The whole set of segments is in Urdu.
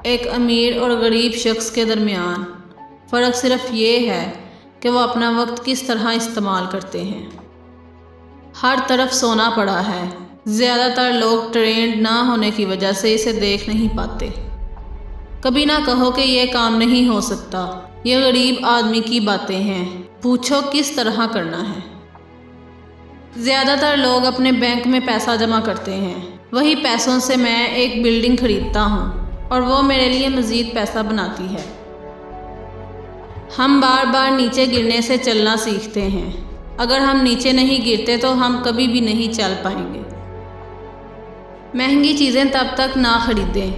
ایک امیر اور غریب شخص کے درمیان فرق صرف یہ ہے کہ وہ اپنا وقت کس طرح استعمال کرتے ہیں۔ ہر طرف سونا پڑا ہے، زیادہ تر لوگ ٹرینڈ نہ ہونے کی وجہ سے اسے دیکھ نہیں پاتے۔ کبھی نہ کہو کہ یہ کام نہیں ہو سکتا، یہ غریب آدمی کی باتیں ہیں، پوچھو کس طرح کرنا ہے۔ زیادہ تر لوگ اپنے بینک میں پیسہ جمع کرتے ہیں، وہی پیسوں سے میں ایک بلڈنگ خریدتا ہوں اور وہ میرے لیے مزید پیسہ بناتی ہے۔ ہم بار بار نیچے گرنے سے چلنا سیکھتے ہیں، اگر ہم نیچے نہیں گرتے تو ہم کبھی بھی نہیں چل پائیں گے۔ مہنگی چیزیں تب تک نہ خریدیں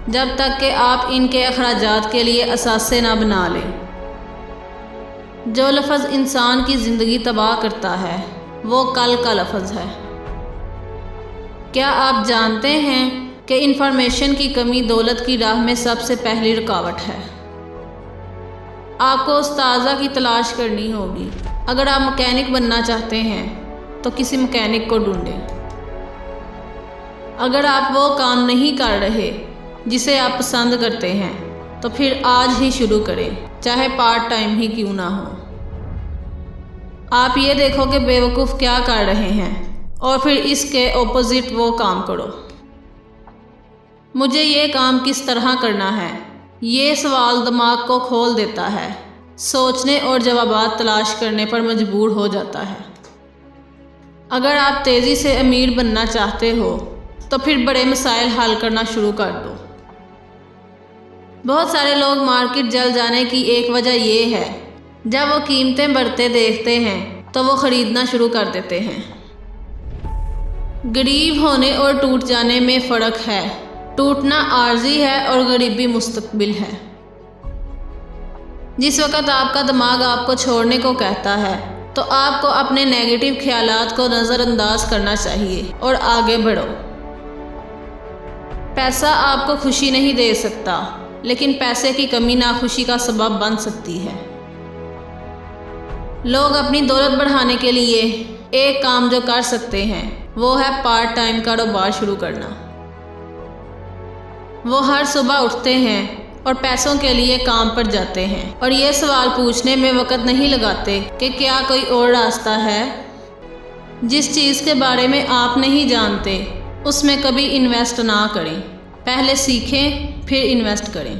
جب تک کہ آپ ان کے اخراجات کے لیے اثاثے نہ بنا لیں۔ جو لفظ انسان کی زندگی تباہ کرتا ہے وہ کل کا لفظ ہے۔ کیا آپ جانتے ہیں کہ انفارمیشن کی کمی دولت کی راہ میں سب سے پہلی رکاوٹ ہے؟ آپ کو استاذہ کی تلاش کرنی ہوگی۔ اگر آپ مکینک بننا چاہتے ہیں تو کسی مکینک کو ڈھونڈیں۔ اگر آپ وہ کام نہیں کر رہے جسے آپ پسند کرتے ہیں تو پھر آج ہی شروع کریں، چاہے پارٹ ٹائم ہی کیوں نہ ہو۔ آپ یہ دیکھو کہ بیوقوف کیا کر رہے ہیں اور پھر اس کے اپوزٹ وہ کام کرو۔ مجھے یہ کام کس طرح کرنا ہے، یہ سوال دماغ کو کھول دیتا ہے، سوچنے اور جوابات تلاش کرنے پر مجبور ہو جاتا ہے۔ اگر آپ تیزی سے امیر بننا چاہتے ہو تو پھر بڑے مسائل حل کرنا شروع کر دو۔ بہت سارے لوگ مارکیٹ جل جانے کی ایک وجہ یہ ہے، جب وہ قیمتیں بڑھتے دیکھتے ہیں تو وہ خریدنا شروع کر دیتے ہیں۔ غریب ہونے اور ٹوٹ جانے میں فرق ہے، ٹوٹنا عارضی ہے اور غریبی مستقبل ہے۔ جس وقت آپ کا دماغ آپ کو چھوڑنے کو کہتا ہے تو آپ کو اپنے نیگیٹو خیالات کو نظر انداز کرنا چاہیے اور آگے بڑھو۔ پیسہ آپ کو خوشی نہیں دے سکتا، لیکن پیسے کی کمی ناخوشی کا سبب بن سکتی ہے۔ لوگ اپنی دولت بڑھانے کے لیے ایک کام جو کر سکتے ہیں وہ ہے پارٹ ٹائم کاروبار شروع کرنا۔ وہ ہر صبح اٹھتے ہیں اور پیسوں کے لیے کام پر جاتے ہیں اور یہ سوال پوچھنے میں وقت نہیں لگاتے کہ کیا کوئی اور راستہ ہے۔ جس چیز کے بارے میں آپ نہیں جانتے اس میں کبھی انویسٹ نہ کریں، پہلے سیکھیں پھر انویسٹ کریں۔